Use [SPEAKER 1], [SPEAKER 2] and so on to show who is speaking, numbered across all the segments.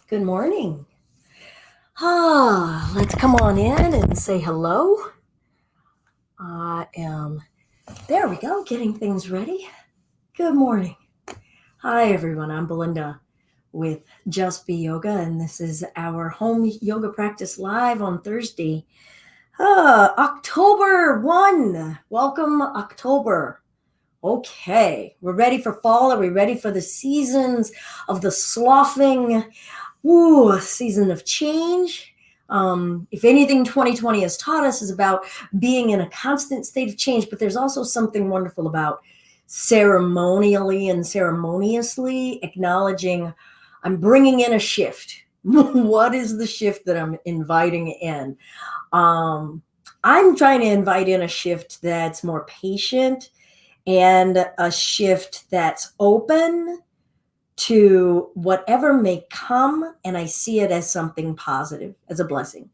[SPEAKER 1] Good morning. Let's come on in and say hello. There we go, getting things ready. Good morning. Hi, everyone. I'm Belinda with Just Be Yoga, and this is our home yoga practice live on Thursday. October 1. Welcome, October. Okay, we're ready for fall. Are we ready for the seasons of the sloughing? Season of change. If anything 2020 has taught us is about being in a constant state of change, but there's also something wonderful about ceremonially and ceremoniously acknowledging I'm bringing in a shift. What is the shift that I'm inviting in? I'm trying to invite in a shift that's more patient and a shift that's open to whatever may come, and I see it as something positive, as a blessing.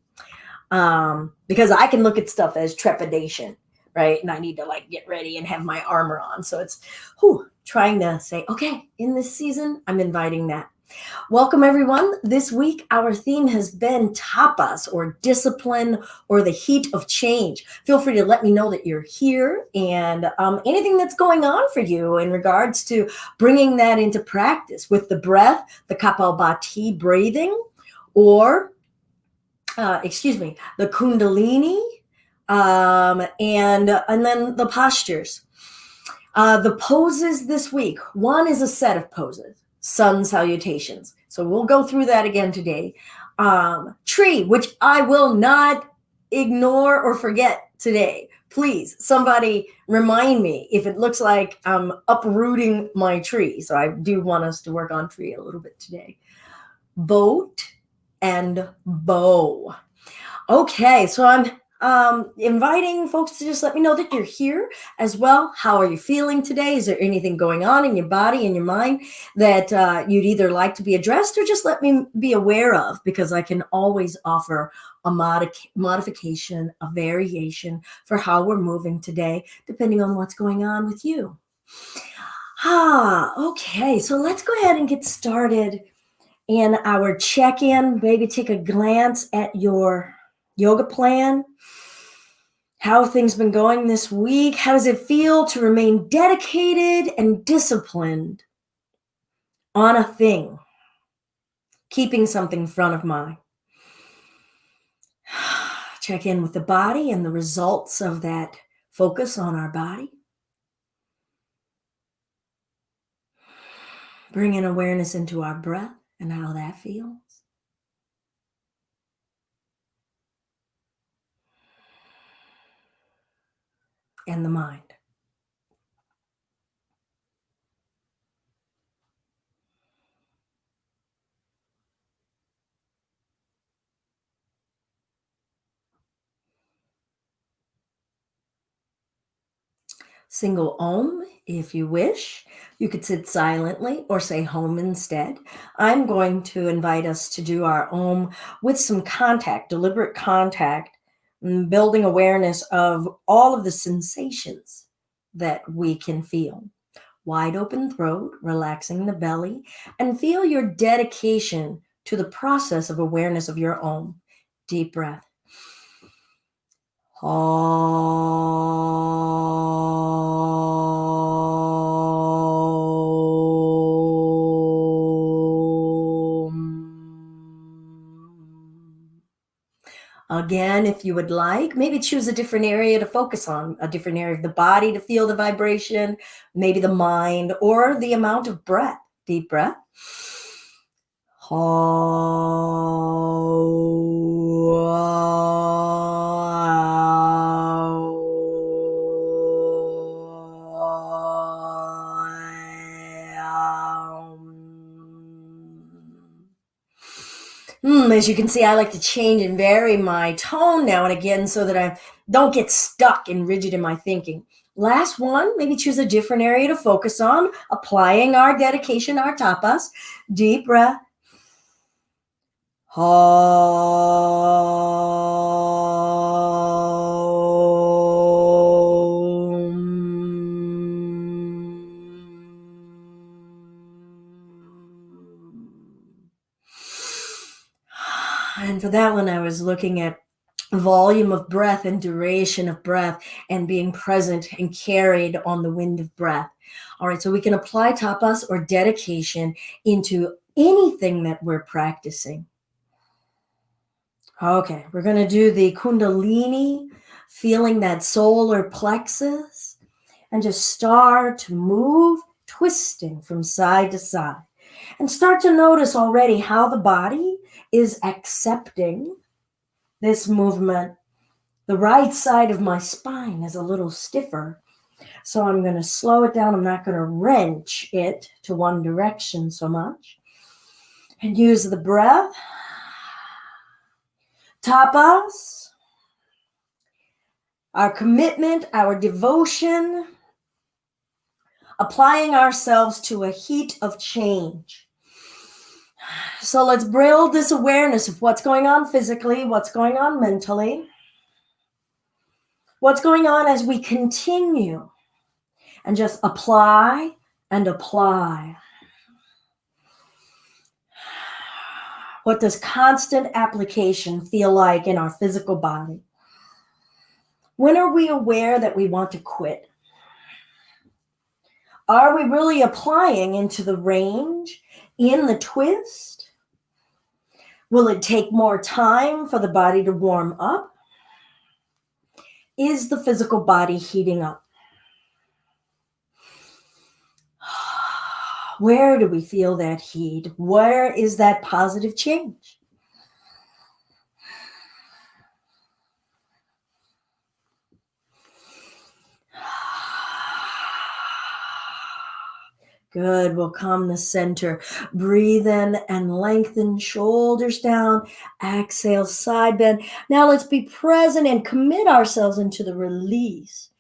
[SPEAKER 1] Because I can look at stuff as trepidation, right? And I need to get ready and have my armor on. So it's trying to say, okay, in this season, I'm inviting that. Welcome, everyone. This week, our theme has been tapas, or discipline, or the heat of change. Feel free to let me know that you're here and anything that's going on for you in regards to bringing that into practice with the breath, the Kapalbhati breathing, or, the Kundalini, and then the postures. The poses this week. One is a set of poses. Sun salutations. So we'll go through that again today. Tree, which I will not ignore or forget today. Please, somebody remind me if it looks like I'm uprooting my tree. So I do want us to work on tree a little bit today. Boat and bow. Okay, so I'm inviting folks to just let me know that you're here as well. How are you feeling today? Is there anything going on in your body and your mind that you'd either like to be addressed or just let me be aware of? Because I can always offer a modification, a variation for how we're moving today, depending on what's going on with you. Okay, so let's go ahead and get started in our check-in. Maybe take a glance at your yoga plan. How have things been going this week? How does it feel to remain dedicated and disciplined on a thing? Keeping something front of mind. Check in with the body and the results of that focus on our body. Bring in awareness into our breath and how that feels. And the mind. Single Om if you wish. You could sit silently or say Home instead. I'm going to invite us to do our Om with some contact, deliberate contact, building awareness of all of the sensations that we can feel. Wide open throat, relaxing the belly, and feel your dedication to the process of awareness of your Om. Deep breath. Again, if you would like, maybe choose a different area to focus on, a different area of the body to feel the vibration, maybe the mind, or the amount of breath. Deep breath. As you can see, I like to change and vary my tone now and again so that I don't get stuck and rigid in my thinking. Last one, maybe choose a different area to focus on, applying our dedication, our tapas. Deep breath. for that one, I was looking at volume of breath and duration of breath and being present and carried on the wind of breath. All right, so we can apply tapas or dedication into anything that we're practicing. Okay, we're going to do the Kundalini, feeling that solar plexus, and just start to move, twisting from side to side. And start to notice already how the body is accepting this movement. The right side of my spine is a little stiffer, so I'm going to slow it down. I'm not going to wrench it to one direction so much. And use the breath. Tapas, our commitment, our devotion, applying ourselves to a heat of change. So let's build this awareness of what's going on physically, what's going on mentally, what's going on as we continue, and just apply and apply. What does constant application feel like in our physical body? When are we aware that we want to quit? Are we really applying into the range, in the twist? Will it take more time for the body to warm up? Is the physical body heating up? Where do we feel that heat? Where is that positive change? Good. We'll calm the center. Breathe in and lengthen shoulders down. Exhale, side bend. Now let's be present and commit ourselves into the release.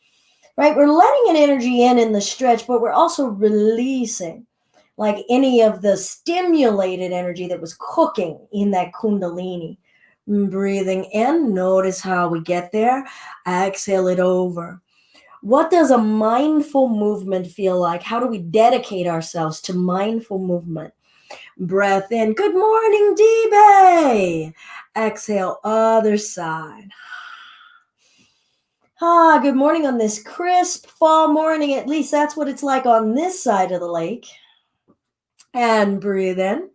[SPEAKER 1] Right? We're letting an energy in the stretch, but we're also releasing like any of the stimulated energy that was cooking in that Kundalini. Breathing in, notice how we get there. Exhale it over. What does a mindful movement feel like? How do we dedicate ourselves to mindful movement? Breath in. Good morning, D-Bay. Exhale, other side. Good morning on this crisp fall morning. At least that's what it's like on this side of the lake. And breathe in.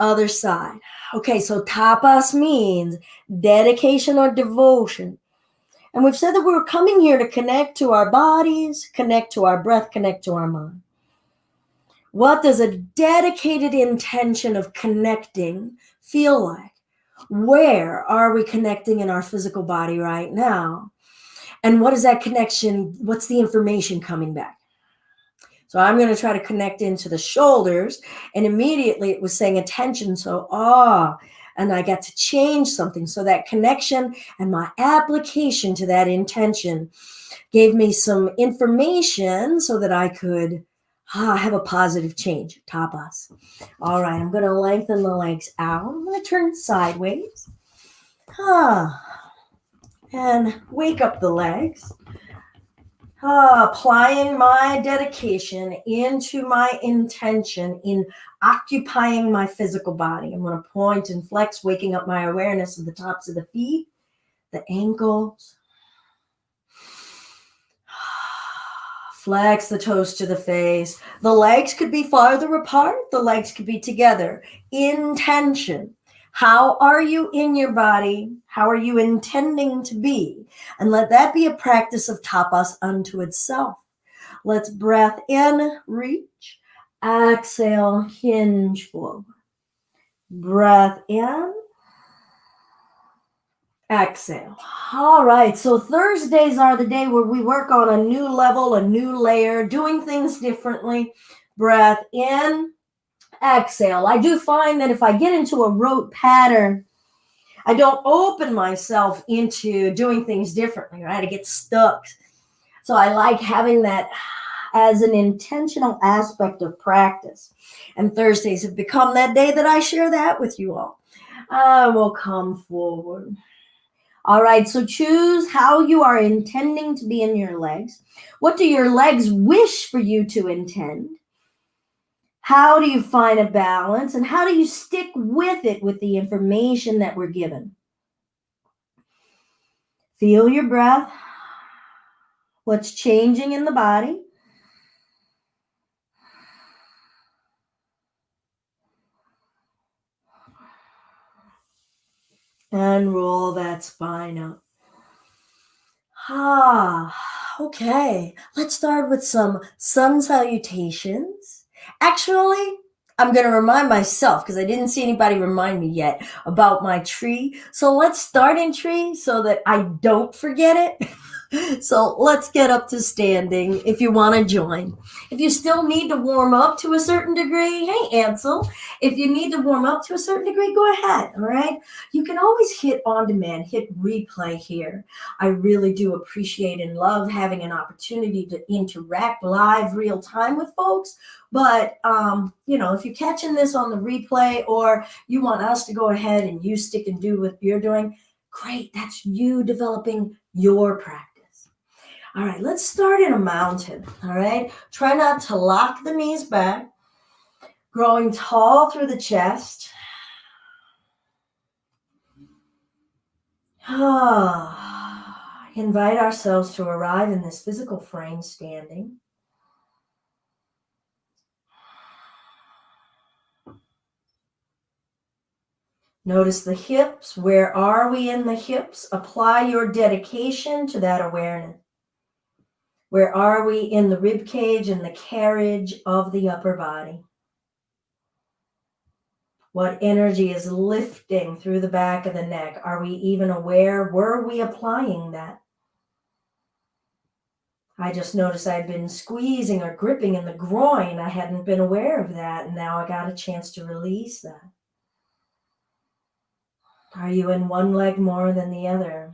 [SPEAKER 1] Other side. Okay, so tapas means dedication or devotion. And we've said that we're coming here to connect to our bodies, connect to our breath, connect to our mind. What does a dedicated intention of connecting feel like? Where are we connecting in our physical body right now? And what is that connection? What's the information coming back? So I'm going to try to connect into the shoulders, and immediately it was saying attention. So, and I got to change something. So that connection and my application to that intention gave me some information so that I could have a positive change. Tapas. All right, I'm going to lengthen the legs out. I'm going to turn sideways. And wake up the legs. Applying my dedication into my intention in occupying my physical body. I'm going to point and flex, waking up my awareness of the tops of the feet, the ankles. Flex the toes to the face. The legs could be farther apart. The legs could be together. Intention. How are you in your body? How are you intending to be? And let that be a practice of tapas unto itself. Let's breath in, reach. Exhale, hinge forward. Breath in. Exhale. All right, so Thursdays are the day where we work on a new level, a new layer, doing things differently. Breath in. Exhale. I do find that if I get into a rote pattern, I don't open myself into doing things differently, right? I get stuck. So I like having that as an intentional aspect of practice. And Thursdays have become that day that I share that with you all. I will come forward. All right, so choose how you are intending to be in your legs. What do your legs wish for you to intend? How do you find a balance, and how do you stick with it with the information that we're given? Feel your breath, what's changing in the body. And roll that spine up. Okay. Let's start with some sun salutations. Actually, I'm going to remind myself because I didn't see anybody remind me yet about my tree. So let's start in tree so that I don't forget it. So let's get up to standing if you want to join. If you still need to warm up to a certain degree, hey, Ansel, if you need to warm up to a certain degree, go ahead. All right. You can always hit on demand, hit replay here. I really do appreciate and love having an opportunity to interact live real time with folks. But, if you're catching this on the replay or you want us to go ahead and you stick and do what you're doing, great. That's you developing your practice. All right, let's start in a mountain. All right, try not to lock the knees back, growing tall through the chest. Invite ourselves to arrive in this physical frame standing. Notice the hips. Where are we in the hips? Apply your dedication to that awareness. Where are we in the rib cage and the carriage of the upper body? What energy is lifting through the back of the neck? Are we even aware? Were we applying that? I just noticed I'd been squeezing or gripping in the groin. I hadn't been aware of that, and now I got a chance to release that. Are you in one leg more than the other?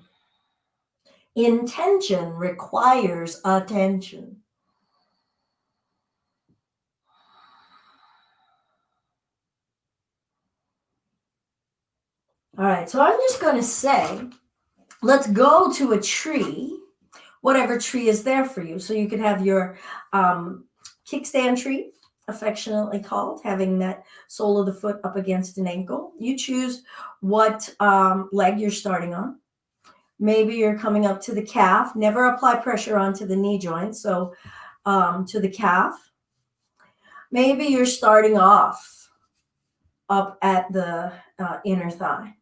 [SPEAKER 1] Intention requires attention. All right, so I'm just going to say, let's go to a tree, whatever tree is there for you. So you could have your kickstand tree, affectionately called, having that sole of the foot up against an ankle. You choose what leg you're starting on. Maybe you're coming up to the calf. Never apply pressure onto the knee joint, so to the calf. Maybe you're starting off up at the inner thigh.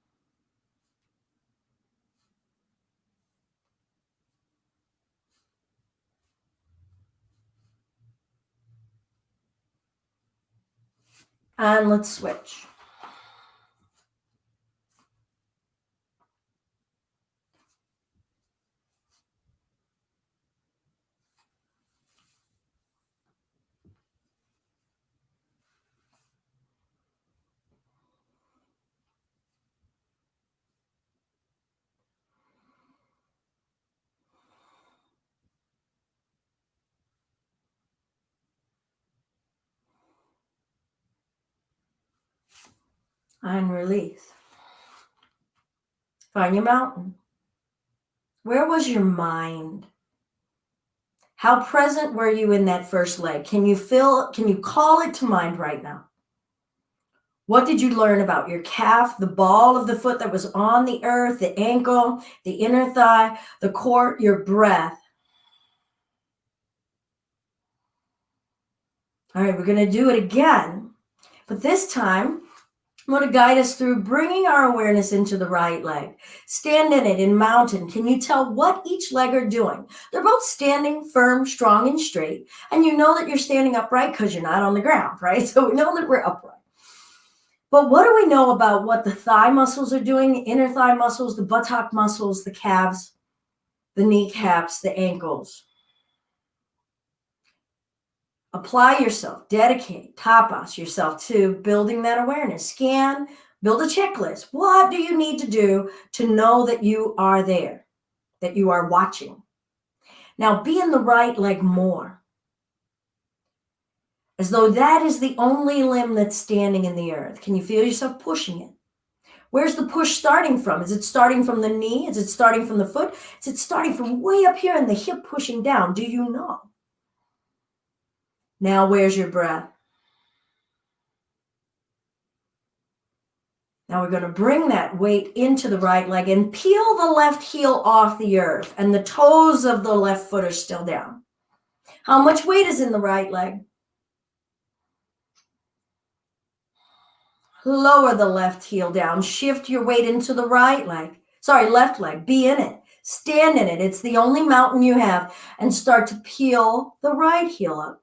[SPEAKER 1] And let's switch. And release. Find your mountain. Where was your mind? How present were you in that first leg? Can you call it to mind right now? What did you learn about your calf, the ball of the foot that was on the earth, the ankle, the inner thigh, the core, your breath? All right, we're going to do it again, but this time I'm going to guide us through bringing our awareness into the right leg. Stand in it in mountain. Can you tell what each leg are doing? They're both standing firm, strong, and straight. And you know that you're standing upright because you're not on the ground, right? So we know that we're upright. But what do we know about what the thigh muscles are doing? The inner thigh muscles, the buttock muscles, the calves, the kneecaps, the ankles. Apply yourself, dedicate, tapas yourself to building that awareness. Scan, build a checklist. What do you need to do to know that you are there, that you are watching? Now be in the right leg more, as though that is the only limb that's standing in the earth. Can you feel yourself pushing it? Where's the push starting from? Is it starting from the knee? Is it starting from the foot? Is it starting from way up here in the hip pushing down? Do you know? Now, where's your breath? Now we're going to bring that weight into the right leg and peel the left heel off the earth, and the toes of the left foot are still down. How much weight is in the right leg? Lower the left heel down. Shift your weight into the left leg. Be in it. Stand in it. It's the only mountain you have. And start to peel the right heel up.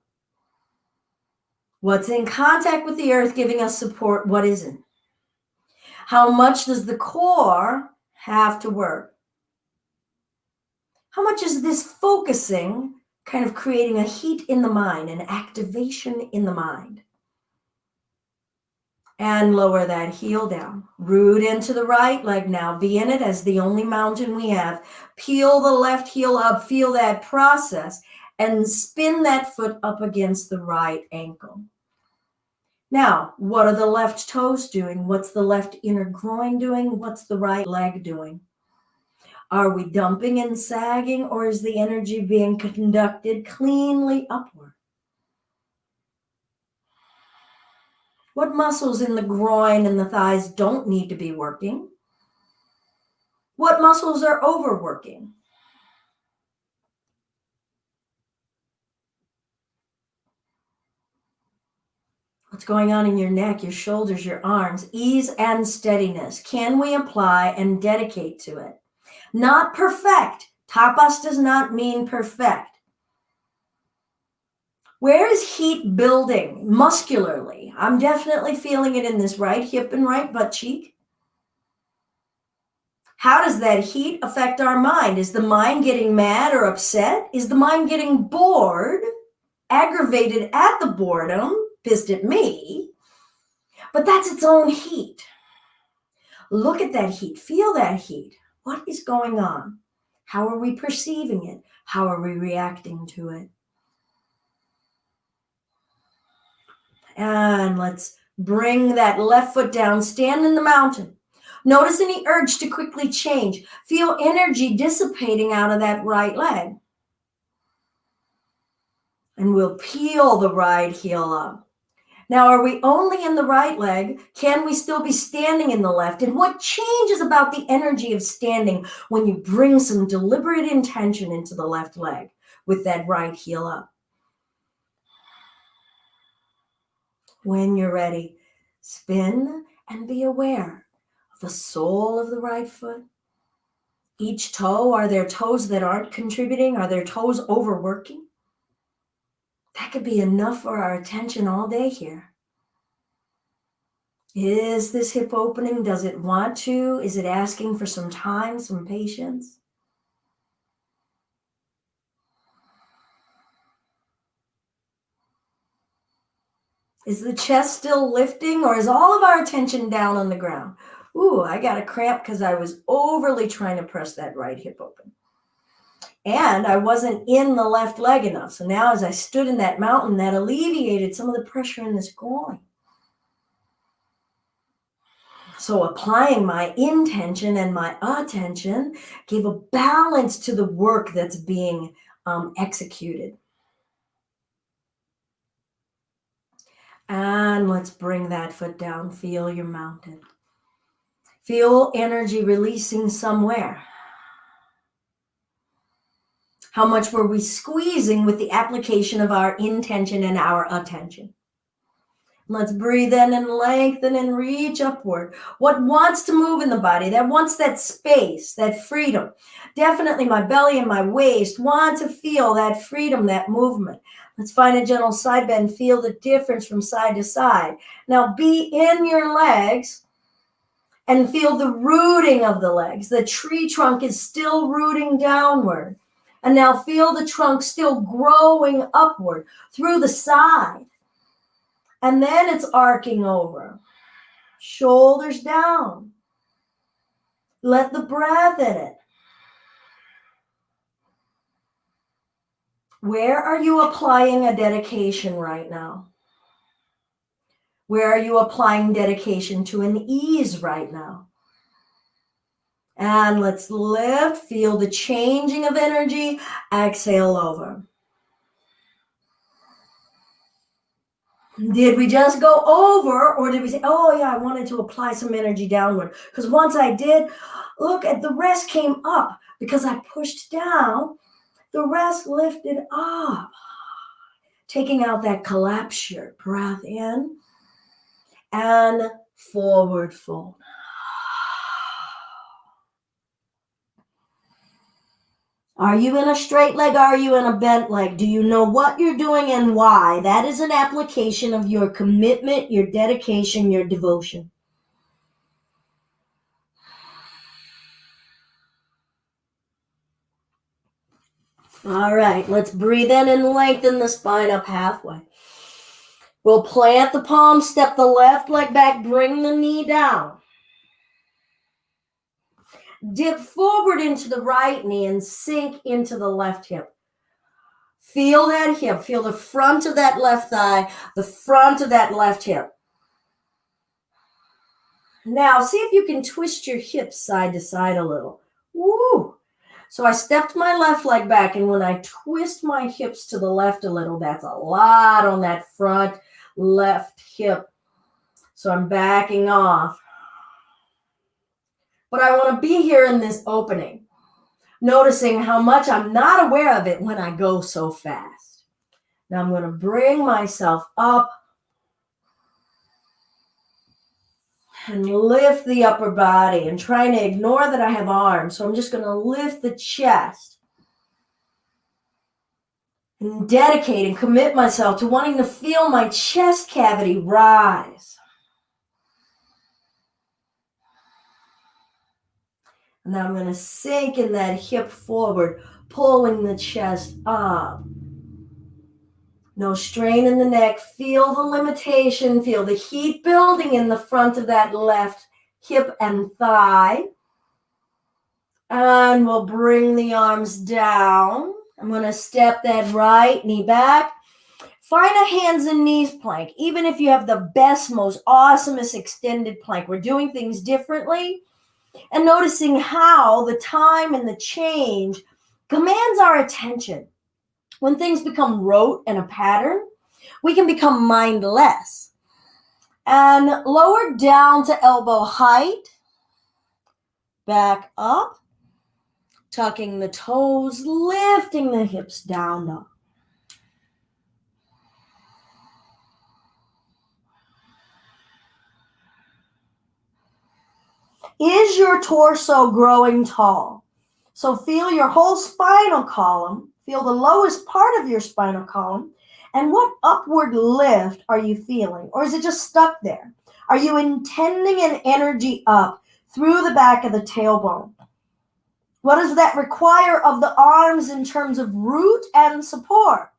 [SPEAKER 1] What's in contact with the earth giving us support? What isn't? How much does the core have to work? How much is this focusing kind of creating a heat in the mind, an activation in the mind? And lower that heel down. Root into the right leg now. Be in it as the only mountain we have. Peel the left heel up. Feel that process. And spin that foot up against the right ankle. Now, what are the left toes doing? What's the left inner groin doing? What's the right leg doing? Are we dumping and sagging, or is the energy being conducted cleanly upward? What muscles in the groin and the thighs don't need to be working? What muscles are overworking? What's going on in your neck, your shoulders, your arms? Ease and steadiness. Can we apply and dedicate to it? Not perfect. Tapas does not mean perfect. Where is heat building muscularly? I'm definitely feeling it in this right hip and right butt cheek. How does that heat affect our mind? Is the mind getting mad or upset? Is the mind getting bored, aggravated at the boredom, pissed at me? But that's its own heat. Look at that heat. Feel that heat. What is going on? How are we perceiving it? How are we reacting to it? And let's bring that left foot down. Stand in the mountain. Notice any urge to quickly change. Feel energy dissipating out of that right leg. And we'll peel the right heel up. Now, are we only in the right leg? Can we still be standing in the left? And what changes about the energy of standing when you bring some deliberate intention into the left leg with that right heel up? When you're ready, spin and be aware of the sole of the right foot. Each toe, are there toes that aren't contributing? Are there toes overworking? That could be enough for our attention all day here. Is this hip opening? Does it want to? Is it asking for some time, some patience? Is the chest still lifting, or is all of our attention down on the ground? Ooh, I got a cramp because I was overly trying to press that right hip open. And I wasn't in the left leg enough. So now as I stood in that mountain, that alleviated some of the pressure in this groin. So applying my intention and my attention gave a balance to the work that's being executed. And let's bring that foot down. Feel your mountain. Feel energy releasing somewhere. How much were we squeezing with the application of our intention and our attention? Let's breathe in and lengthen and reach upward. What wants to move in the body? That wants that space, that freedom. Definitely my belly and my waist want to feel that freedom, that movement. Let's find a gentle side bend. Feel the difference from side to side. Now be in your legs and feel the rooting of the legs. The tree trunk is still rooting downward. And now feel the trunk still growing upward through the side. And then it's arcing over. Shoulders down. Let the breath in it. Where are you applying a dedication right now? Where are you applying dedication to an ease right now? And let's lift. Feel the changing of energy. Exhale over. Did we just go over, or did we say, oh yeah, I wanted to apply some energy downward? Because once I did, look at the rest came up because I pushed down, the rest lifted up. Taking out that collapse shirt, breath in and forward fold. Are you in a straight leg? Are you in a bent leg? Do you know what you're doing and why? That is an application of your commitment, your dedication, your devotion. All right, let's breathe in and lengthen the spine up halfway. We'll plant the palm, step the left leg back, bring the knee down. Dip forward into the right knee and sink into the left hip. Feel that hip. Feel the front of that left thigh, the front of that left hip. Now, see if you can twist your hips side to side a little. Woo! So I stepped my left leg back, and when I twist my hips to the left a little, that's a lot on that front left hip. So I'm backing off. But I want to be here in this opening, noticing how much I'm not aware of it when I go so fast. Now I'm going to bring myself up and lift the upper body and trying to ignore that I have arms. So I'm just going to lift the chest and dedicate and commit myself to wanting to feel my chest cavity rise. And now I'm going to sink in that hip forward, pulling the chest up. No strain in the neck. Feel the limitation. Feel the heat building in the front of that left hip and thigh. And we'll bring the arms down. I'm going to step that right knee back. Find a hands and knees plank. Even if you have the best, most awesomest extended plank, we're doing things differently. And noticing how the time and the change commands our attention. When things become rote and a pattern, we can become mindless. And lower down to elbow height. Back up. Tucking the toes, lifting the hips down up. Is your torso growing tall? So feel your whole spinal column, feel the lowest part of your spinal column, and what upward lift are you feeling? Or is it just stuck there? Are you intending an energy up through the back of the tailbone? What does that require of the arms in terms of root and support?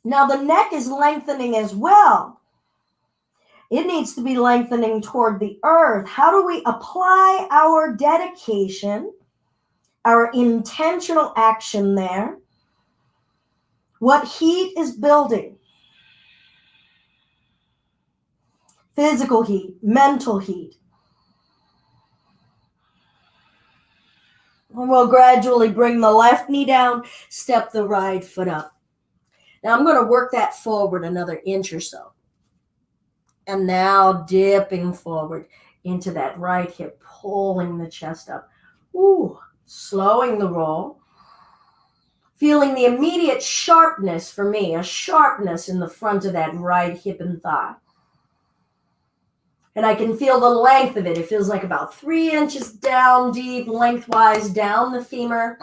[SPEAKER 1] Now the neck is lengthening as well. It needs to be lengthening toward the earth. How do we apply our dedication, our intentional action there? What heat is building? Physical heat, mental heat. And we'll gradually bring the left knee down, step the right foot up. Now I'm going to work that forward another inch or so. And now dipping forward into that right hip, pulling the chest up. Ooh, slowing the roll. Feeling the immediate sharpness for me, a sharpness in the front of that right hip and thigh. And I can feel the length of it. It feels like about 3 inches down deep, lengthwise down the femur.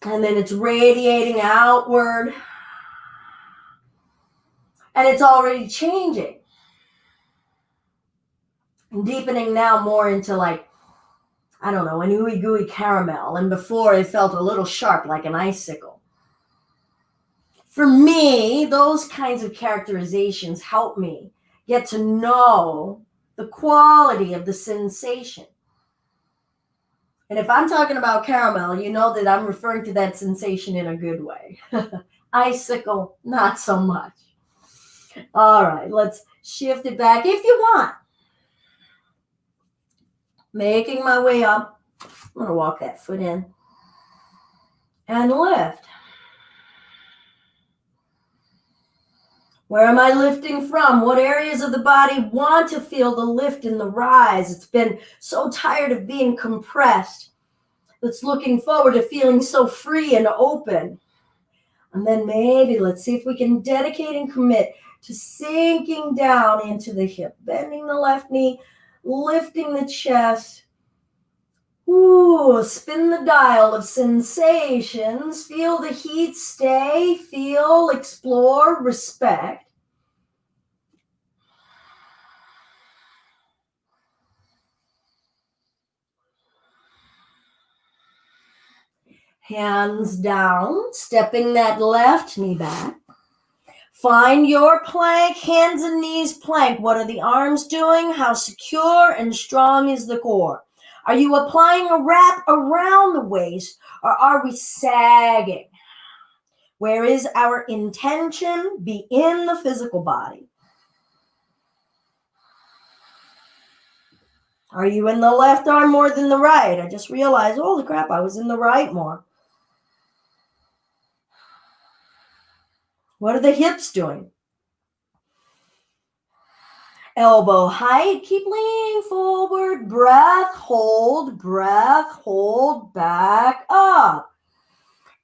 [SPEAKER 1] And then it's radiating outward. And it's already changing. And deepening now more into like, I don't know, an ooey gooey caramel. And before it felt a little sharp like an icicle. For me, those kinds of characterizations help me get to know the quality of the sensation. And if I'm talking about caramel, you know that I'm referring to that sensation in a good way. Icicle, not so much. All right, let's shift it back if you want. Making my way up. I'm going to walk that foot in. And lift. Where am I lifting from? What areas of the body want to feel the lift and the rise? It's been so tired of being compressed. It's looking forward to feeling so free and open. And then maybe let's see if we can dedicate and commit to sinking down into the hip, bending the left knee, lifting the chest. Ooh, spin the dial of sensations. Feel the heat stay, feel, explore, respect. Hands down, stepping that left knee back. Find your plank, hands and knees plank. What are the arms doing? How secure and strong is the core? Are you applying a wrap around the waist, or are we sagging? Where is our intention? Be in the physical body. Are you in the left arm more than the right? I just realized, holy crap, I was in the right more. What are the hips doing? Elbow height, keep leaning forward, breath, hold, back up.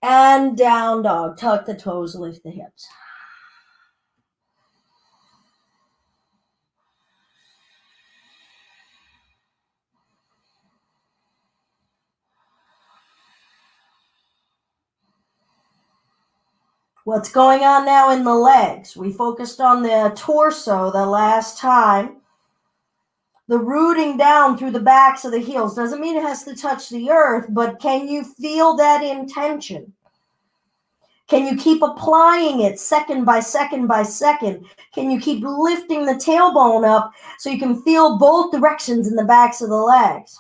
[SPEAKER 1] And down dog, tuck the toes, lift the hips. What's going on now in the legs? We focused on the torso the last time. The rooting down through the backs of the heels doesn't mean it has to touch the earth, but can you feel that intention? Can you keep applying it second by second by second? Can you keep lifting the tailbone up so you can feel both directions in the backs of the legs?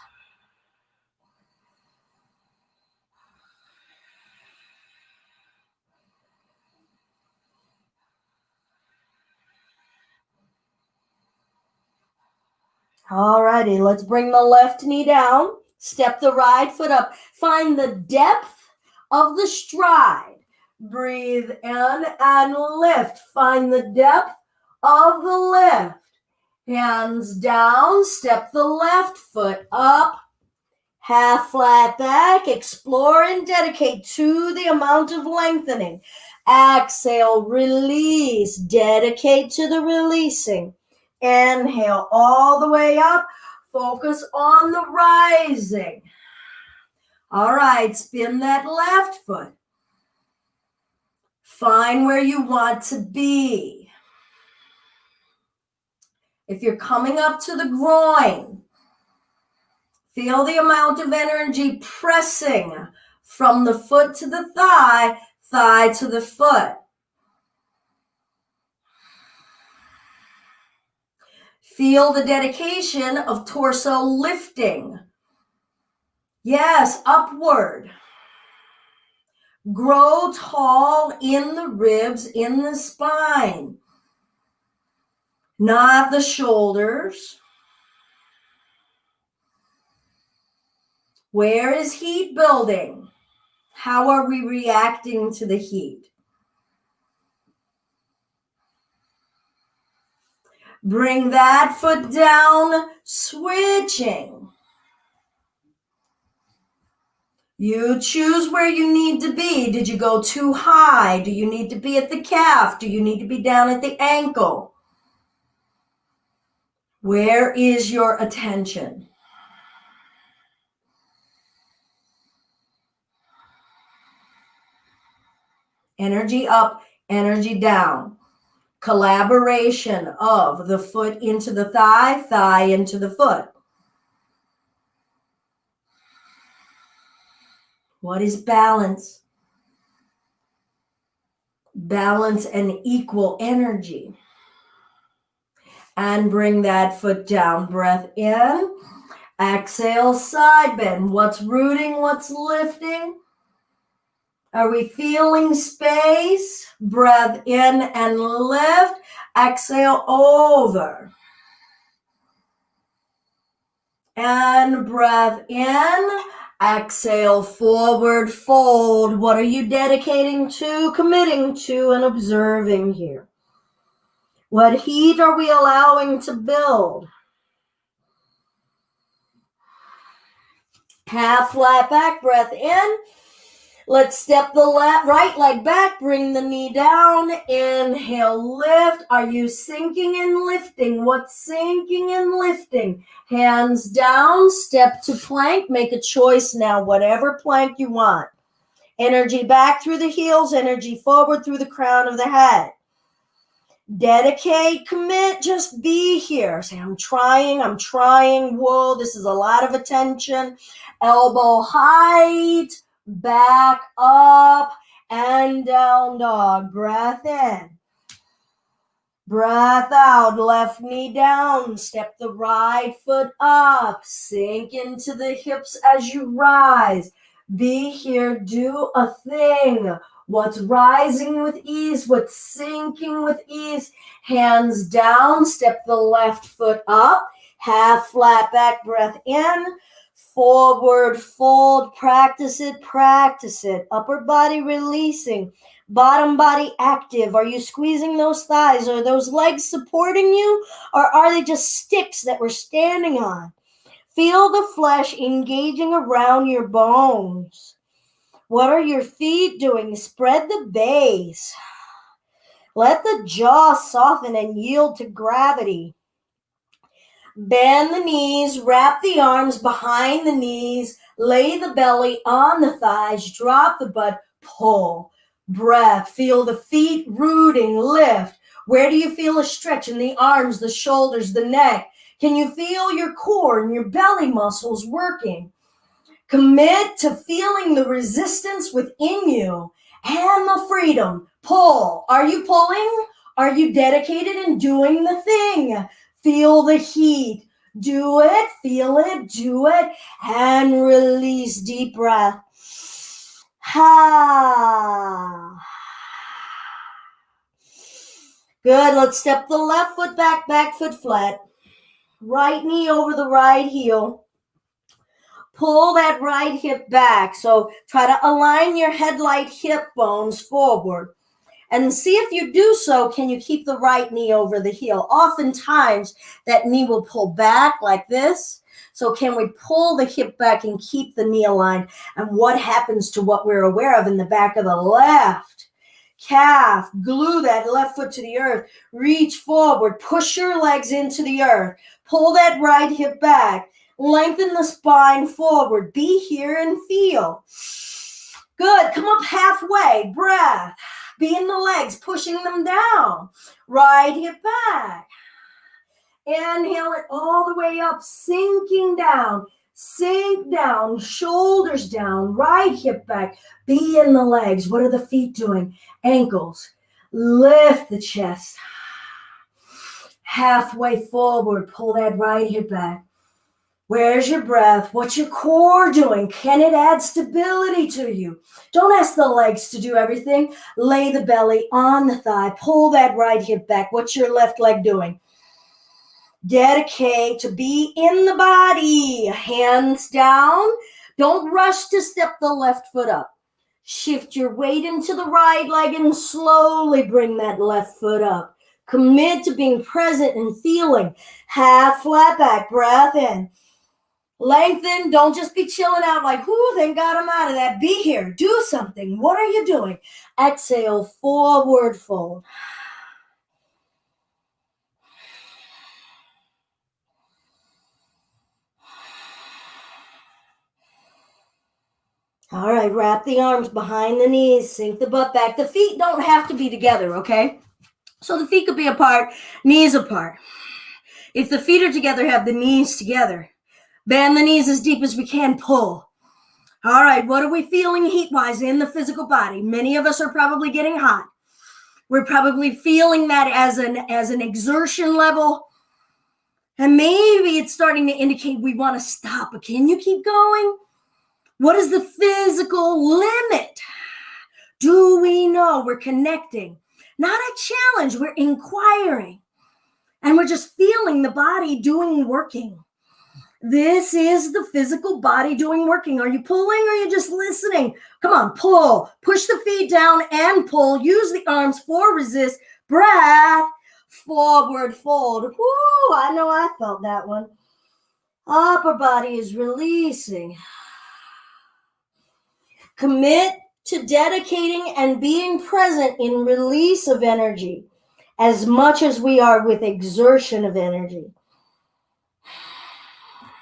[SPEAKER 1] Alrighty, let's bring the left knee down. Step the right foot up. Find the depth of the stride. Breathe in and lift. Find the depth of the lift. Hands down. Step the left foot up. Half flat back. Explore and dedicate to the amount of lengthening. Exhale, release. Dedicate to the releasing. Inhale all the way up. Focus on the rising. All right, spin that left foot. Find where you want to be. If you're coming up to the groin, feel the amount of energy pressing from the foot to the thigh, thigh to the foot. Feel the dedication of torso lifting. Yes, upward. Grow tall in the ribs, in the spine. Not the shoulders. Where is heat building? How are we reacting to the heat? Bring that foot down, switching. You choose where you need to be. Did you go too high? Do you need to be at the calf? Do you need to be down at the ankle? Where is your attention? Energy up, energy down. Collaboration of the foot into the thigh, thigh into the foot. What is balance? Balance and equal energy. And bring that foot down. Breath in. Exhale, side bend. What's rooting? What's lifting? Are we feeling space? Breath in and lift. Exhale over. And breath in. Exhale, forward fold. What are you dedicating to, committing to, and observing here? What heat are we allowing to build? Half flat back, breath in. Let's step the right leg back, bring the knee down, inhale, lift. Are you sinking and lifting? What's sinking and lifting? Hands down, step to plank, make a choice now, whatever plank you want. Energy back through the heels, energy forward through the crown of the head. Dedicate, commit, just be here. Say, I'm trying. Whoa, this is a lot of attention. Elbow height, back up, and down dog. Breath in. Breath out, left knee down. Step the right foot up. Sink into the hips as you rise. Be here, do a thing. What's rising with ease, what's sinking with ease. Hands down, step the left foot up. Half flat back, breath in. Forward fold, practice it. Upper body releasing, bottom body active. Are you squeezing those thighs? Are those legs supporting you? Or are they just sticks that we're standing on? Feel the flesh engaging around your bones. What are your feet doing? Spread the base. Let the jaw soften and yield to gravity. Bend the knees, wrap the arms behind the knees, lay the belly on the thighs, drop the butt, pull. Breath, feel the feet rooting, lift. Where do you feel a stretch in the arms, the shoulders, the neck? Can you feel your core and your belly muscles working? Commit to feeling the resistance within you and the freedom. Pull. Are you pulling? Are you dedicated in doing the thing? Feel the heat. Do it. Feel it. Do it. And release. Deep breath. Ha. Good. Let's step the left foot back, back foot flat. Right knee over the right heel. Pull that right hip back. So try to align your headlight hip bones forward. And see if you do so, can you keep the right knee over the heel? Oftentimes, that knee will pull back like this. So can we pull the hip back and keep the knee aligned? And what happens to what we're aware of in the back of the left calf? Glue that left foot to the earth. Reach forward. Push your legs into the earth. Pull that right hip back. Lengthen the spine forward. Be here and feel. Good. Come up halfway. Breath. Be in the legs, pushing them down. Right hip back. Inhale it all the way up, sinking down. Sink down, shoulders down, right hip back. Be in the legs. What are the feet doing? Ankles. Lift the chest. Halfway forward, pull that right hip back. Where's your breath? What's your core doing? Can it add stability to you? Don't ask the legs to do everything. Lay the belly on the thigh. Pull that right hip back. What's your left leg doing? Dedicate to be in the body. Hands down. Don't rush to step the left foot up. Shift your weight into the right leg and slowly bring that left foot up. Commit to being present and feeling. Half flat back. Breath in. Lengthen. Don't just be chilling out like, ooh, thank God I'm out of that. Be here. Do something. What are you doing? Exhale, forward fold. All right, wrap the arms behind the knees. Sink the butt back. The feet don't have to be together, okay? So the feet could be apart, knees apart. If the feet are together, have the knees together. Bend the knees as deep as we can. Pull. All right, what are we feeling heat-wise in the physical body? Many of us are probably getting hot. We're probably feeling that as an exertion level. And maybe it's starting to indicate we want to stop. But can you keep going? What is the physical limit? Do we know we're connecting? Not a challenge, we're inquiring. And we're just feeling the body working. This is the physical body working. Are you pulling or are you just listening? Come on, pull. Push the feet down and pull. Use the arms for resist. Breath. Forward fold. Woo! I know I felt that one. Upper body is releasing. Commit to dedicating and being present in release of energy as much as we are with exertion of energy.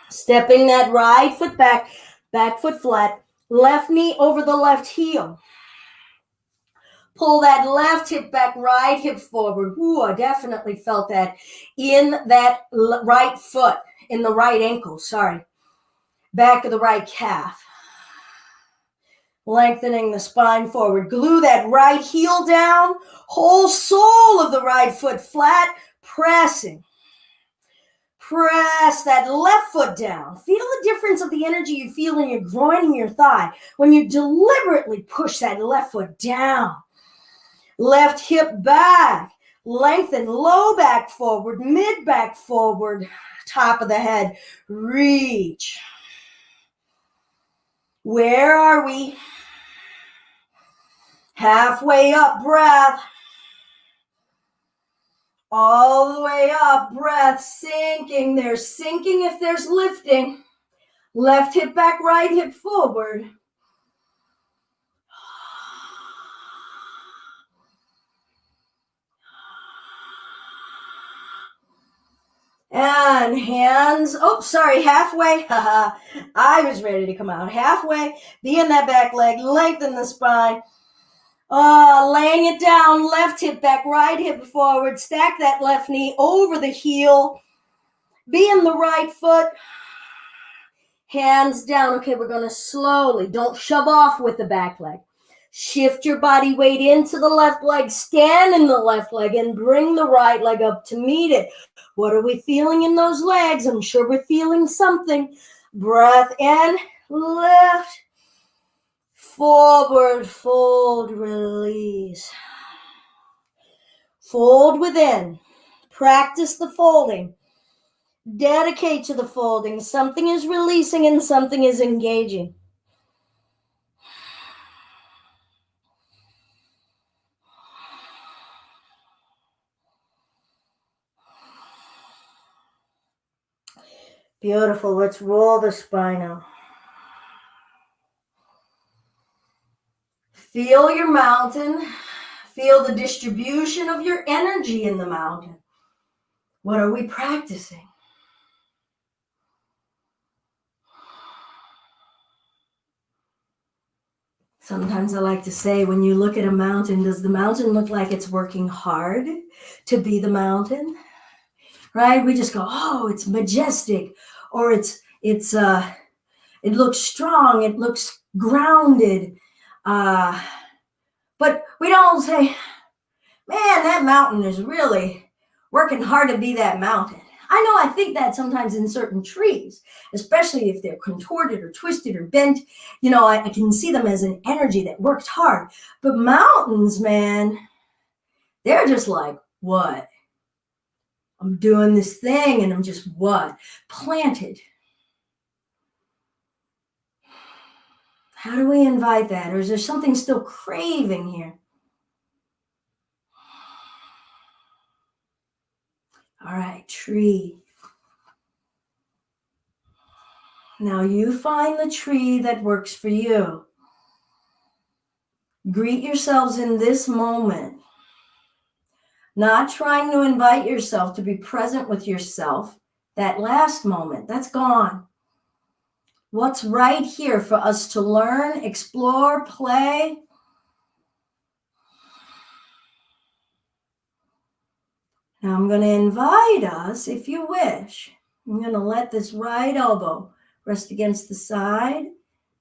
[SPEAKER 1] Stepping that right foot back foot flat, left knee over the left heel. Pull that left hip back, right hip forward. Ooh, I definitely felt that in that right foot, in the right ankle, back of the right calf. Lengthening the spine forward. Glue that right heel down. Whole sole of the right foot flat. Pressing. Press that left foot down. Feel the difference of the energy you feel in your groin and your thigh when you deliberately push that left foot down. Left hip back. Lengthen low back forward. Mid back forward. Top of the head. Reach. Where are we? Halfway up, breath. All the way up, breath, sinking. There's sinking if there's lifting. Left hip back, right hip forward. And hands, halfway. I was ready to come out. Halfway, be in that back leg, lengthen the spine. Laying it down, left hip back, right hip forward. Stack that left knee over the heel. Be in the right foot. Hands down. Okay, we're going to slowly, don't shove off with the back leg. Shift your body weight into the left leg, stand in the left leg, and bring the right leg up to meet it. What are we feeling in those legs? I'm sure we're feeling something. Breath in, lift, forward, fold, release. Fold within. Practice the folding. Dedicate to the folding. Something is releasing and something is engaging. Beautiful. Let's roll the spine out. Feel your mountain. Feel the distribution of your energy in the mountain. What are we practicing? Sometimes I like to say, when you look at a mountain, does the mountain look like it's working hard to be the mountain? Right? We just go, oh, it's majestic, or it looks strong, it looks grounded. But we don't say, man, that mountain is really working hard to be that mountain. I know I think that sometimes in certain trees, especially if they're contorted or twisted or bent, I can see them as an energy that worked hard. But mountains, man, they're just like, what? I'm doing this thing and I'm just what? Planted. How do we invite that? Or is there something still craving here? All right, tree. Now you find the tree that works for you. Greet yourselves in this moment. Not trying to invite yourself to be present with yourself. That last moment, that's gone. What's right here for us to learn, explore, play? Now I'm going to invite us, if you wish. I'm going to let this right elbow rest against the side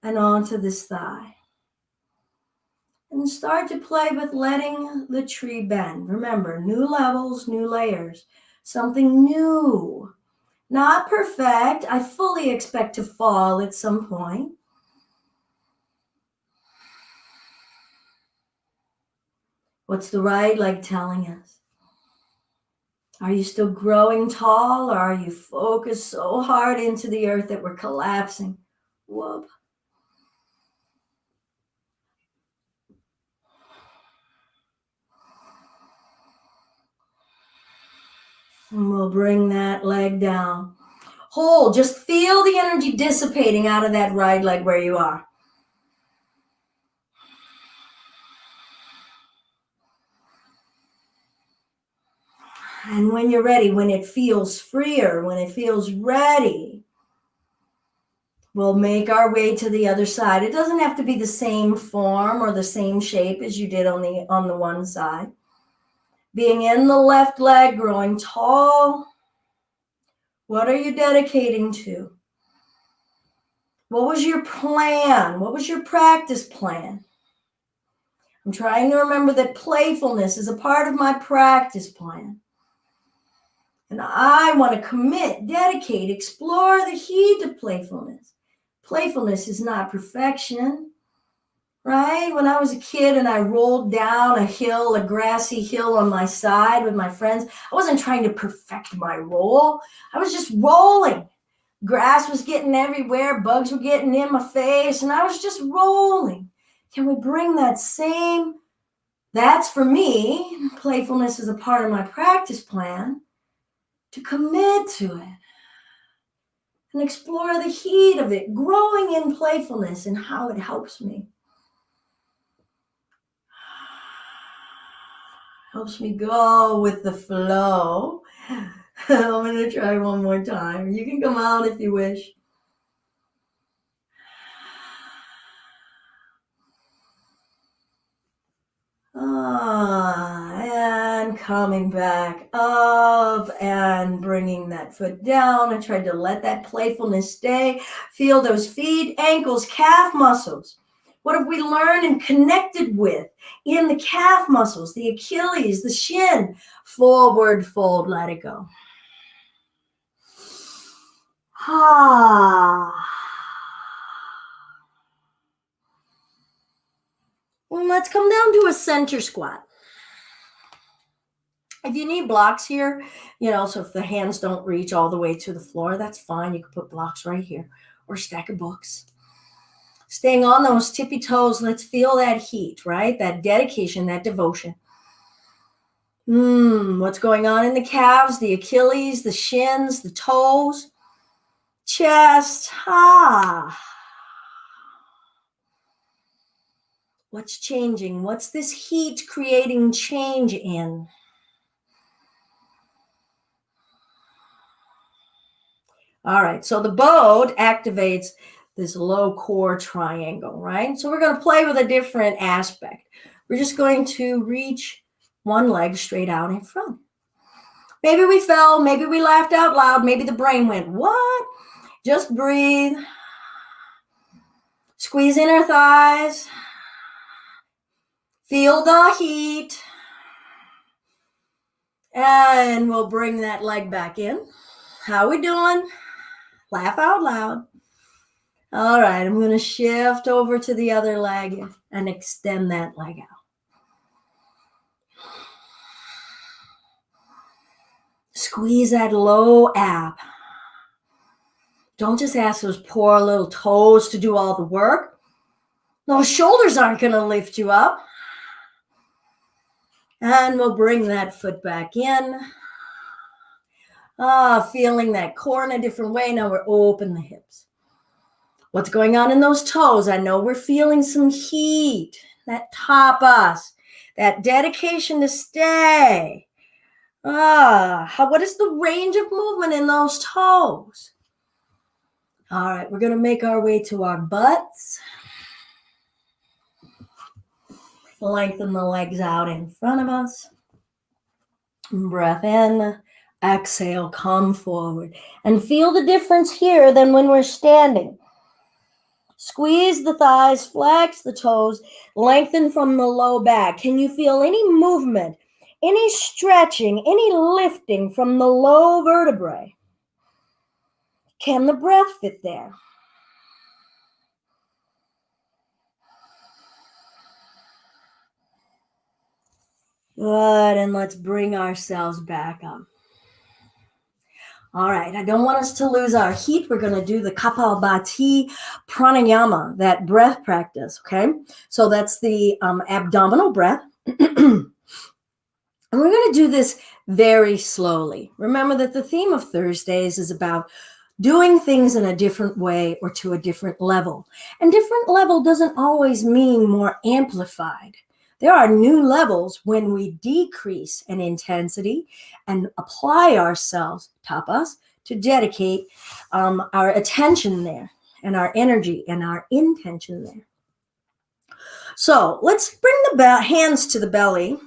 [SPEAKER 1] and onto this thigh. And start to play with letting the tree bend. Remember, new levels, new layers. Something new. Not perfect. I fully expect to fall at some point. What's the right leg telling us? Are you still growing tall, or are you focused so hard into the earth that we're collapsing? Whoop. And we'll bring that leg down. Hold. Just feel the energy dissipating out of that right leg where you are. And when you're ready, when it feels freer, when it feels ready, we'll make our way to the other side. It doesn't have to be the same form or the same shape as you did on the one side. Being in the left leg, growing tall. What are you dedicating to? What was your plan? What was your practice plan? I'm trying to remember that playfulness is a part of my practice plan. And I want to commit, dedicate, explore the heat of playfulness. Playfulness is not perfection, right? When I was a kid and I rolled down a hill, a grassy hill on my side with my friends, I wasn't trying to perfect my roll. I was just rolling. Grass was getting everywhere. Bugs were getting in my face, and I was just rolling. Can we bring that same? That's for me. Playfulness is a part of my practice plan. To commit to it and explore the heat of it, growing in playfulness and how it helps me. Helps me go with the flow. I'm going to try one more time. You can come out if you wish. And coming back up and bringing that foot down. I tried to let that playfulness stay. Feel those feet, ankles, calf muscles. What have we learned and connected with in the calf muscles, the Achilles, the shin? Forward fold, let it go. Let's come down to a center squat. If you need blocks here, so if the hands don't reach all the way to the floor, that's fine. You can put blocks right here or a stack of books. Staying on those tippy toes, let's feel that heat, right? That dedication, that devotion. What's going on in the calves, the Achilles, the shins, the toes, chest? What's changing? What's this heat creating change in? All right, so the boat activates this low core triangle, right? So we're going to play with a different aspect. We're just going to reach one leg straight out in front. Maybe we fell, maybe we laughed out loud, maybe the brain went, what? Just breathe. Squeeze in our thighs. Feel the heat. And we'll bring that leg back in. How we doing? Laugh out loud. All right, I'm going to shift over to the other leg and extend that leg out. Squeeze that low ab. Don't just ask those poor little toes to do all the work. Those shoulders aren't going to lift you up. And we'll bring that foot back in. Feeling that core in a different way. Now we're open the hips. What's going on in those toes? I know we're feeling some heat. That tapas. That dedication to stay. What is the range of movement in those toes? All right, we're going to make our way to our butts. Lengthen the legs out in front of us. Breath in. Exhale, come forward. And feel the difference here than when we're standing. Squeeze the thighs, flex the toes, lengthen from the low back. Can you feel any movement, any stretching, any lifting from the low vertebrae? Can the breath fit there? Good, and let's bring ourselves back up. All right, I don't want us to lose our heat. We're going to do the Kapalbhati pranayama, that breath practice, okay? So that's the abdominal breath. And we're going to do this very slowly. Remember that the theme of Thursdays is about doing things in a different way or to a different level. And different level doesn't always mean more amplified. There are new levels when we decrease in intensity and apply ourselves, tapas, to dedicate our attention there and our energy and our intention there. So let's bring the hands to the belly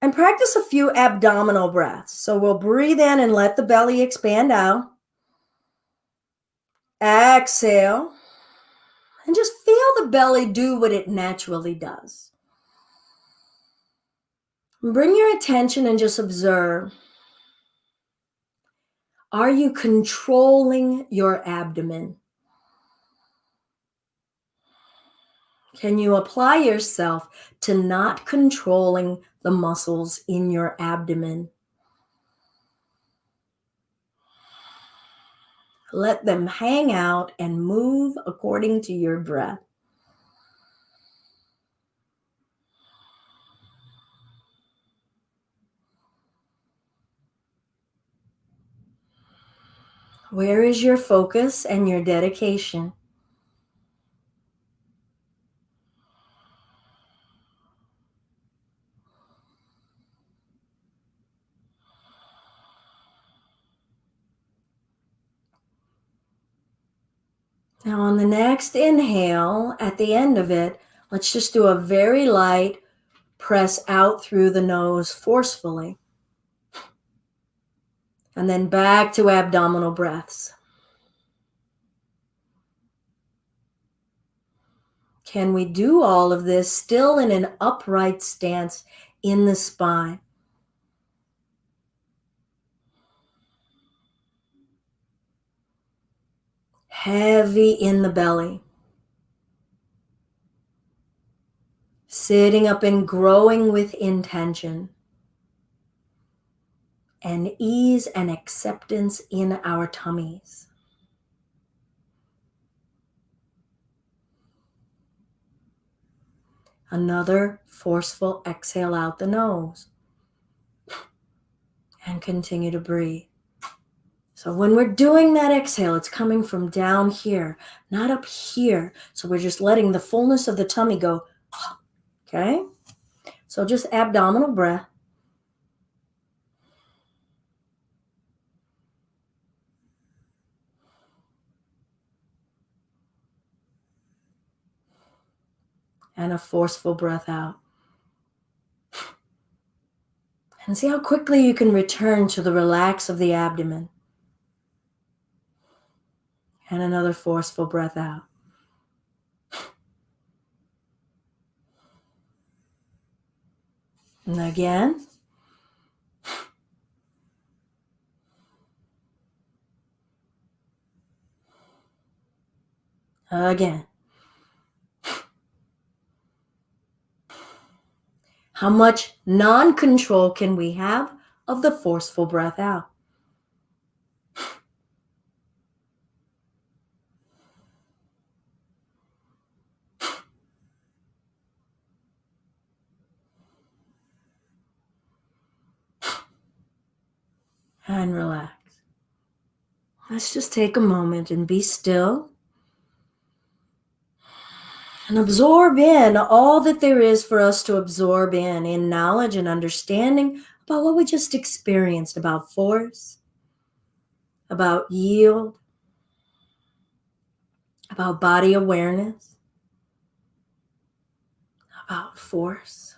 [SPEAKER 1] and practice a few abdominal breaths. So we'll breathe in and let the belly expand out. Exhale. And just feel the belly do what it naturally does. Bring your attention and just observe. Are you controlling your abdomen? Can you apply yourself to not controlling the muscles in your abdomen? Let them hang out and move according to your breath. Where is your focus and your dedication? Now, on the next inhale, at the end of it, let's just do a very light press out through the nose forcefully. And then back to abdominal breaths. Can we do all of this still in an upright stance in the spine? Heavy in the belly. Sitting up and growing with intention. And ease and acceptance in our tummies. Another forceful exhale out the nose. And continue to breathe. So when we're doing that exhale, it's coming from down here, not up here. So we're just letting the fullness of the tummy go. Okay? So just abdominal breath. And a forceful breath out. And see how quickly you can return to the relax of the abdomen. And another forceful breath out. And again. Again. How much non-control can we have of the forceful breath out? And relax. Let's just take a moment and be still. And absorb in all that there is for us to absorb in knowledge and understanding about what we just experienced, about force, about yield, about body awareness, about force,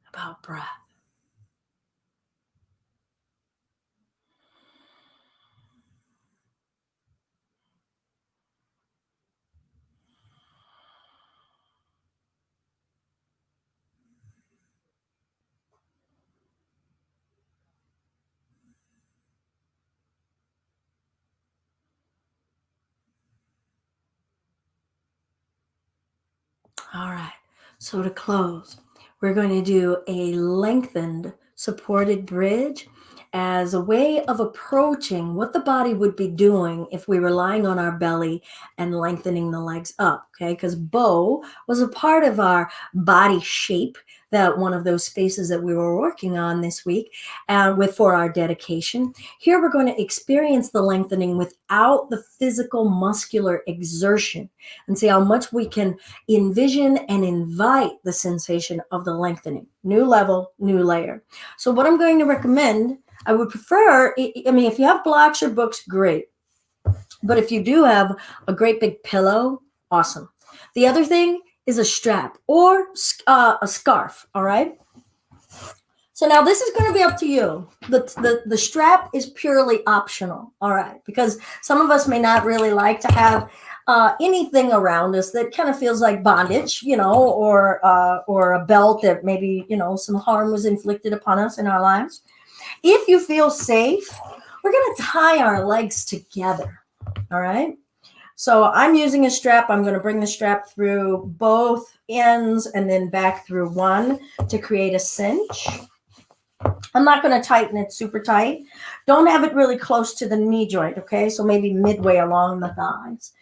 [SPEAKER 1] about breath. All right, so to close, we're going to do a lengthened supported bridge as a way of approaching what the body would be doing if we were lying on our belly and lengthening the legs up, okay? Because bow was a part of our body shape, that one of those spaces that we were working on this week with for our dedication. Here we're going to experience the lengthening without the physical muscular exertion and see how much we can envision and invite the sensation of the lengthening. New level, new layer. So what I'm going to recommend, I would prefer, I mean, if you have blocks or books, great. But if you do have a great big pillow, awesome. The other thing is a strap or a scarf, all right? So now this is going to be up to you. The strap is purely optional, all right? Because some of us may not really like to have anything around us that kind of feels like bondage, or a belt that maybe, some harm was inflicted upon us in our lives. If you feel safe, we're going to tie our legs together, all right? So I'm using a strap. I'm going to bring the strap through both ends and then back through one to create a cinch. I'm not going to tighten it super tight. Don't have it really close to the knee joint, okay? So maybe midway along the thighs.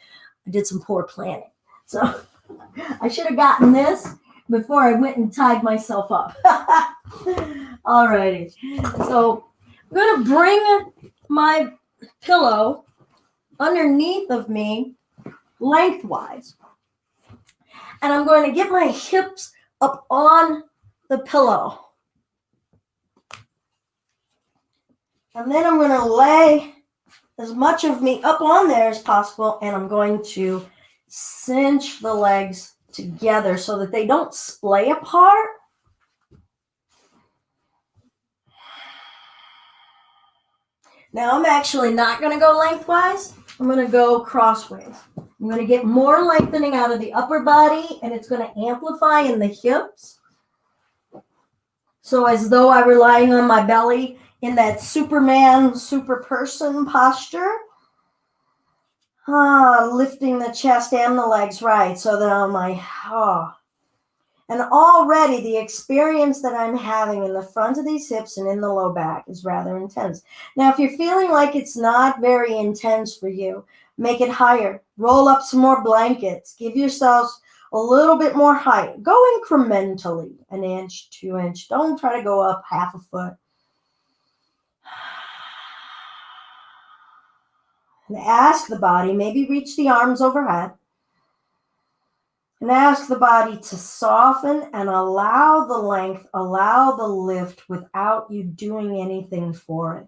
[SPEAKER 1] I did some poor planning. So I should have gotten this before I went and tied myself up. All righty. So I'm going to bring my pillow underneath of me lengthwise. And I'm going to get my hips up on the pillow. And then I'm going to lay as much of me up on there as possible, and I'm going to cinch the legs together so that they don't splay apart. Now I'm actually not going to go lengthwise. I'm going to go crossways. I'm going to get more lengthening out of the upper body, and it's going to amplify in the hips. So as though I were lying on my belly in that Superman, super person posture. Lifting the chest and the legs, right, so that I'm like, And already the experience that I'm having in the front of these hips and in the low back is rather intense. Now, if you're feeling like it's not very intense for you, make it higher. Roll up some more blankets. Give yourselves a little bit more height. Go incrementally, 1 inch, 2 inch. Don't try to go up half a foot. And ask the body, maybe reach the arms overhead. And ask the body to soften and allow the length, allow the lift without you doing anything for it.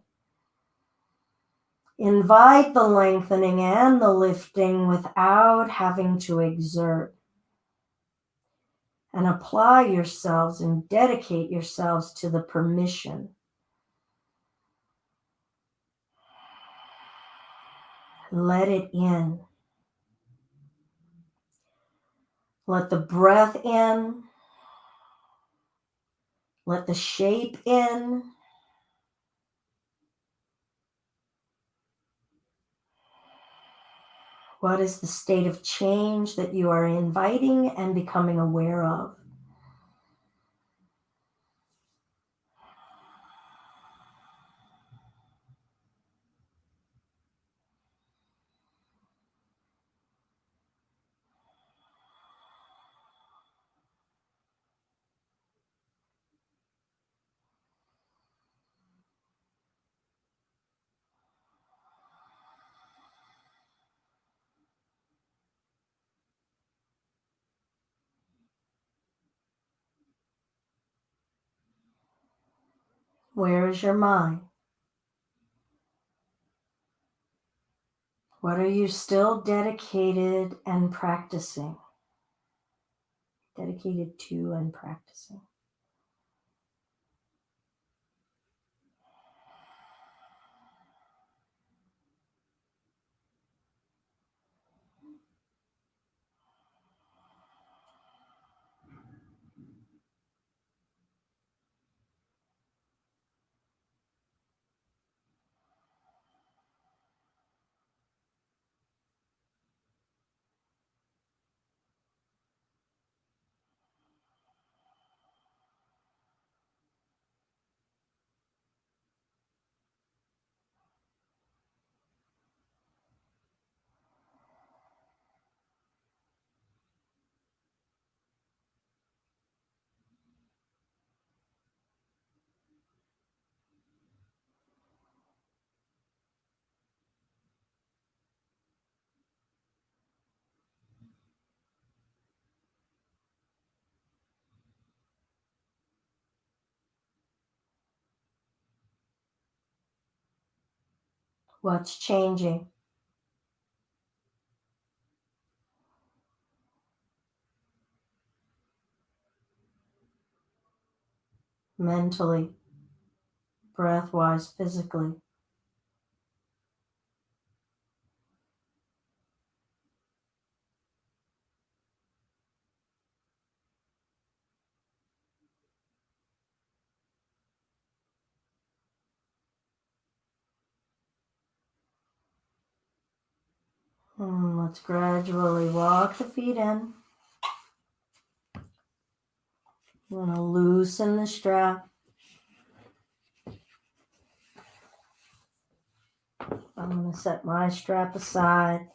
[SPEAKER 1] Invite the lengthening and the lifting without having to exert. And apply yourselves and dedicate yourselves to the permission. Let it in. Let the breath in. Let the shape in. What is the state of change that you are inviting and becoming aware of? Where is your mind? What are you still dedicated and practicing? Dedicated to and practicing. What's changing? Mentally, breath-wise, physically. Let's gradually walk the feet in. We're going to loosen the strap. I'm going to set my strap aside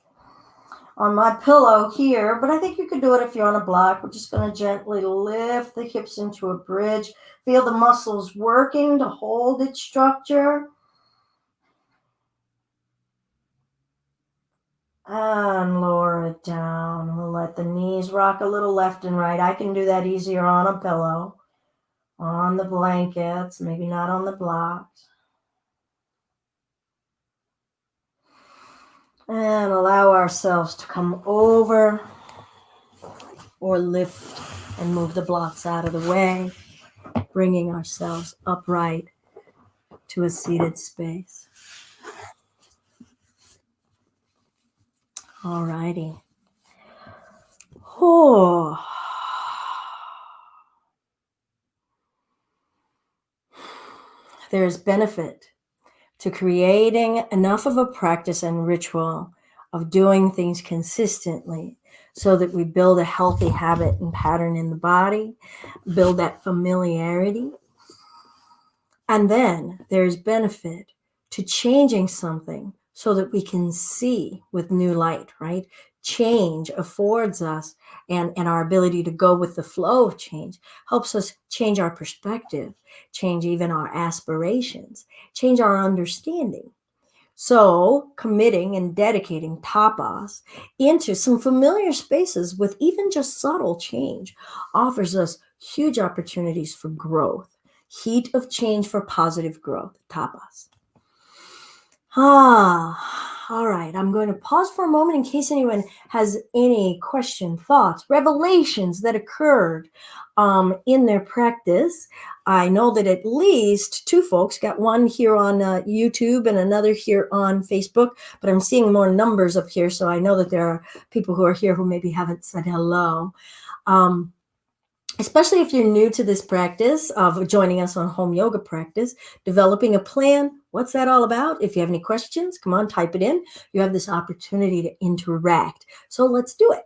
[SPEAKER 1] on my pillow here, but I think you could do it if you're on a block. We're just going to gently lift the hips into a bridge. Feel the muscles working to hold its structure. And lower it down. We'll let the knees rock a little left and right. I can do that easier on a pillow, on the blankets, maybe not on the blocks. And allow ourselves to come over or lift and move the blocks out of the way, bringing ourselves upright to a seated space. All righty. Oh. There's benefit to creating enough of a practice and ritual of doing things consistently so that we build a healthy habit and pattern in the body, build that familiarity. And then there's benefit to changing something so that we can see with new light, right? Change affords us, and our ability to go with the flow of change helps us change our perspective, change even our aspirations, change our understanding. So committing and dedicating tapas into some familiar spaces with even just subtle change offers us huge opportunities for growth. Heat of change for positive growth, tapas. All right. I'm going to pause for a moment in case anyone has any question, thoughts, revelations that occurred in their practice. I know that at least two folks, got one here on YouTube and another here on Facebook, but I'm seeing more numbers up here, so I know that there are people who are here who maybe haven't said hello. Especially if you're new to this practice of joining us on home yoga practice, developing a plan. What's that all about? If you have any questions, come on, type it in. You have this opportunity to interact. So let's do it.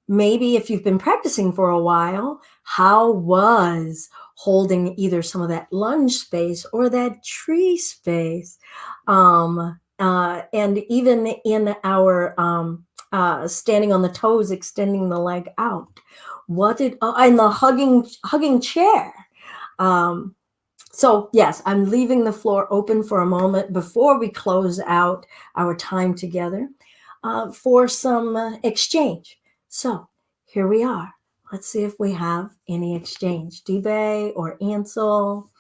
[SPEAKER 1] Maybe if you've been practicing for a while, how was holding either some of that lunge space or that tree space? And even in our standing on the toes, extending the leg out. What did and the hugging chair. So yes, I'm leaving the floor open for a moment before we close out our time together for some exchange. So here we are. Let's see if we have any exchange. Dibe or Ansel,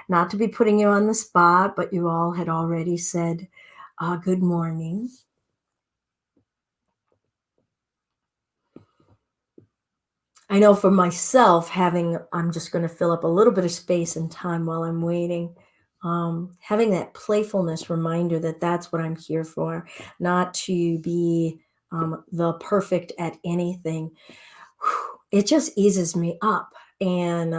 [SPEAKER 1] not to be putting you on the spot, but you all had already said good morning. I know for myself, I'm just going to fill up a little bit of space and time while I'm waiting. Having that playfulness reminder that that's what I'm here for, not to be the perfect at anything. It just eases me up, and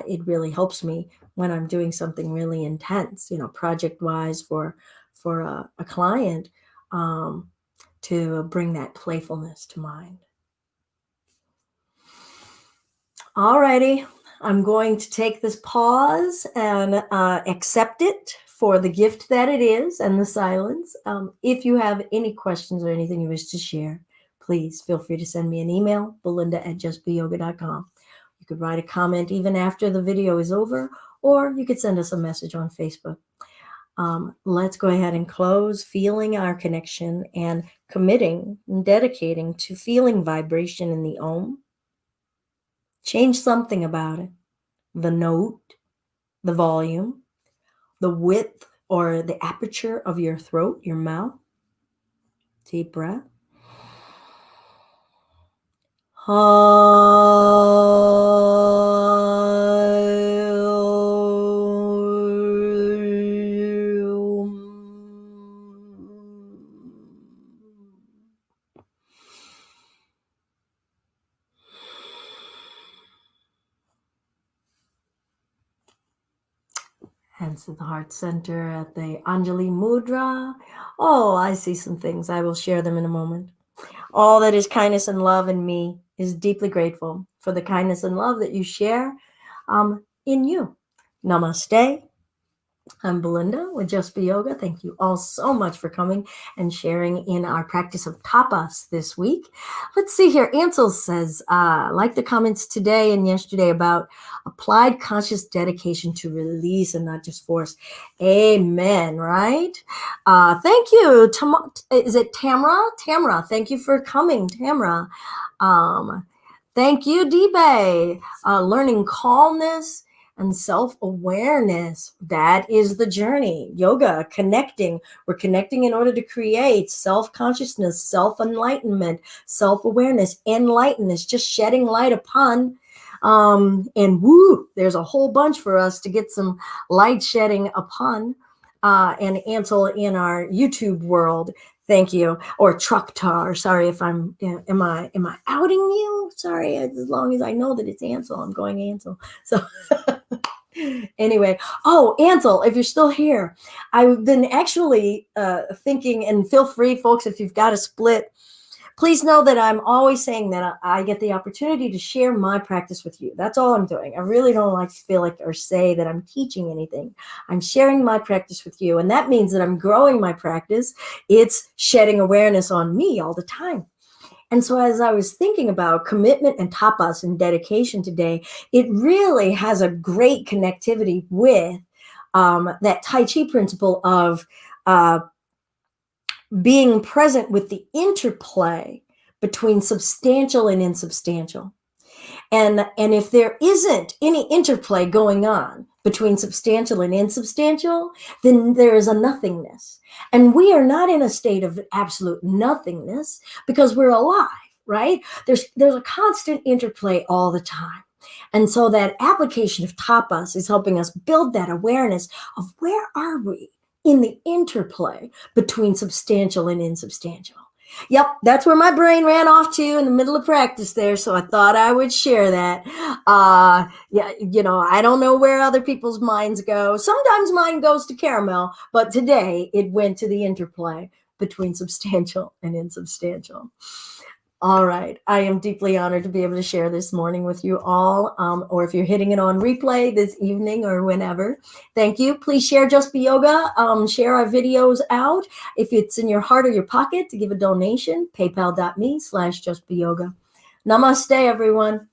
[SPEAKER 1] it really helps me when I'm doing something really intense, project-wise for a client, to bring that playfulness to mind. Alrighty, I'm going to take this pause and accept it for the gift that it is and the silence. If you have any questions or anything you wish to share, please feel free to send me an email, belinda@justbeyoga.com. You could write a comment even after the video is over, or you could send us a message on Facebook. Let's go ahead and close, feeling our connection and committing and dedicating to feeling vibration in the Om. Change something about it. The note, the volume, the width or the aperture of your throat, your mouth. Deep breath. Hands to the heart center at the Anjali Mudra. Oh, I see some things. I will share them in a moment. All that is kindness and love in me is deeply grateful for the kindness and love that you share in you. Namaste. I'm Belinda with Just Be Yoga. Thank you all so much for coming and sharing in our practice of tapas this week. Let's see here. Ansel says, like the comments today and yesterday about applied conscious dedication to release and not just force. Amen, right? Thank you. Is it Tamra? Tamra, thank you for coming, Tamra. Thank you, Dibe. Learning calmness and self-awareness. That is the journey. Yoga, connecting. We're connecting in order to create self-consciousness, self-enlightenment, self-awareness. Enlighten is just shedding light upon. And woo, there's a whole bunch for us to get some light shedding upon. And Ansel in our YouTube world. Thank you. Or Trucktar. Sorry if am I outing you? Sorry, as long as I know that it's Ansel, I'm going Ansel. So anyway, Ansel, if you're still here, I've been actually thinking, and feel free, folks, if you've got a split, please know that I'm always saying that I get the opportunity to share my practice with you. That's all I'm doing. I really don't like to feel like or say that I'm teaching anything. I'm sharing my practice with you, and that means that I'm growing my practice. It's shedding awareness on me all the time. And so as I was thinking about commitment and tapas and dedication today, it really has a great connectivity with that Tai Chi principle of being present with the interplay between substantial and insubstantial. And if there isn't any interplay going on between substantial and insubstantial, then there is a nothingness. And we are not in a state of absolute nothingness because we're alive, right? There's a constant interplay all the time. And so that application of tapas is helping us build that awareness of where are we in the interplay between substantial and insubstantial. Yep, that's where my brain ran off to in the middle of practice there. So I thought I would share that. Yeah, I don't know where other people's minds go. Sometimes mine goes to caramel, but today it went to the interplay between substantial and insubstantial. All right. I am deeply honored to be able to share this morning with you all, or if you're hitting it on replay this evening or whenever. Thank you. Please share Just Be Yoga. Share our videos out. If it's in your heart or your pocket to give a donation, paypal.me/justbeyoga. Namaste, everyone.